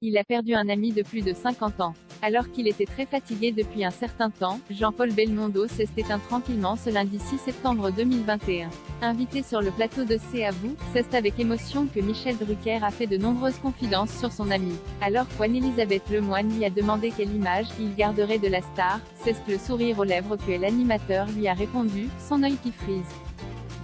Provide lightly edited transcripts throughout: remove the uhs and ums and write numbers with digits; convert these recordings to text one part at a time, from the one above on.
il a perdu un ami de plus de 50 ans. Alors qu'il était très fatigué depuis un certain temps, Jean-Paul Belmondo s'est éteint tranquillement ce lundi 6 septembre 2021. Invité sur le plateau de C'est à vous, c'est avec émotion que Michel Drucker a fait de nombreuses confidences sur son ami. Alors qu'Anne-Elisabeth Lemoine lui a demandé quelle image il garderait de la star, c'est le sourire aux lèvres que l'animateur lui a répondu, son œil qui frise.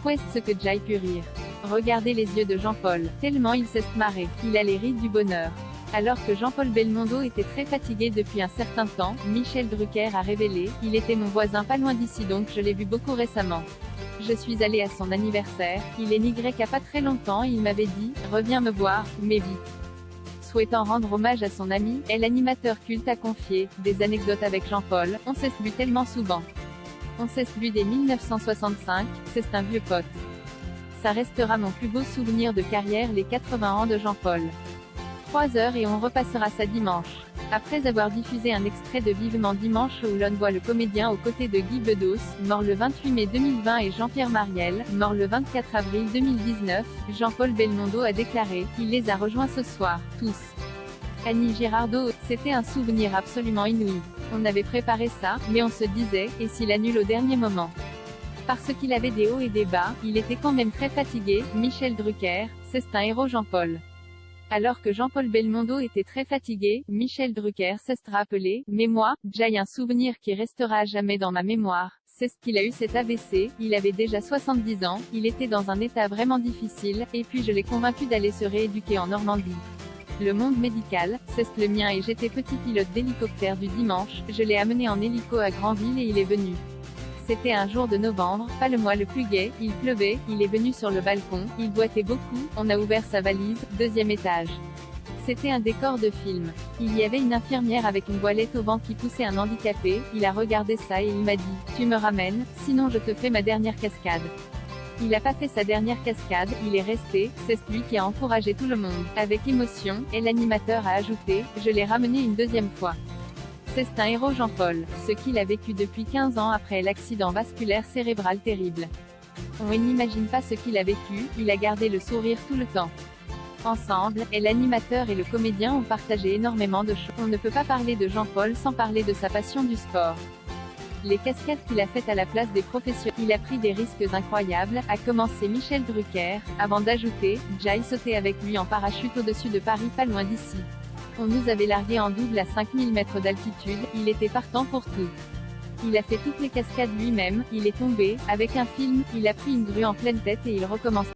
Qu'est-ce que j'ai pu rire. Regardez les yeux de Jean-Paul, tellement il s'est marré, il a les rides du bonheur. Alors que Jean-Paul Belmondo était très fatigué depuis un certain temps, Michel Drucker a révélé « Il était mon voisin pas loin d'ici donc je l'ai vu beaucoup récemment. Je suis allé à son anniversaire, il est Y à pas très longtemps et il m'avait dit « Reviens me voir, mais vite ». Souhaitant rendre hommage à son ami, et l'animateur culte a confié « Des anecdotes avec Jean-Paul, on s'est vu tellement souvent. On s'est vu dès 1965, c'est un vieux pote. Ça restera mon plus beau souvenir de carrière les 80 ans de Jean-Paul. 3 heures et on repassera ça dimanche. » Après avoir diffusé un extrait de Vivement Dimanche où l'on voit le comédien aux côtés de Guy Bedos, mort le 28 mai 2020 et Jean-Pierre Mariel, mort le 24 avril 2019, Jean-Paul Belmondo a déclaré « Il les a rejoints ce soir, tous. Annie Girardot, c'était un souvenir absolument inouï. On avait préparé ça, mais on se disait, et s'il annule au dernier moment. Parce qu'il avait des hauts et des bas, il était quand même très fatigué, Michel Drucker, c'est un héros Jean-Paul. » Alors que Jean-Paul Belmondo était très fatigué, Michel Drucker s'est rappelé « Mais moi, j'ai un souvenir qui restera à jamais dans ma mémoire, c'est ce qu'il a eu cet AVC, il avait déjà 70 ans, il était dans un état vraiment difficile, et puis je l'ai convaincu d'aller se rééduquer en Normandie. Le monde médical, c'est le mien et j'étais petit pilote d'hélicoptère du dimanche, je l'ai amené en hélico à Granville et il est venu. C'était un jour de novembre, pas le mois le plus gai, il pleuvait, il est venu sur le balcon, il boitait beaucoup, on a ouvert sa valise, 2e étage. C'était un décor de film. Il y avait une infirmière avec une voilette au vent qui poussait un handicapé, il a regardé ça et il m'a dit « Tu me ramènes, sinon je te fais ma dernière cascade ». Il n'a pas fait sa dernière cascade, il est resté, c'est lui qui a encouragé tout le monde. Avec émotion, et l'animateur a ajouté « Je l'ai ramené une 2e fois. C'est un héros Jean-Paul, ce qu'il a vécu depuis 15 ans après l'accident vasculaire cérébral terrible. On n'imagine pas ce qu'il a vécu, il a gardé le sourire tout le temps. » Ensemble, et l'animateur et le comédien ont partagé énormément de choses. On ne peut pas parler de Jean-Paul sans parler de sa passion du sport. Les cascades qu'il a faites à la place des professionnels. Il a pris des risques incroyables, a commencé Michel Drucker, avant d'ajouter « J'ai sauté avec lui en parachute au-dessus de Paris pas loin d'ici. On nous avait largué en double à 5000 mètres d'altitude, il était partant pour tout. Il a fait toutes les cascades lui-même, il est tombé, avec un film, il a pris une grue en pleine tête et il recommence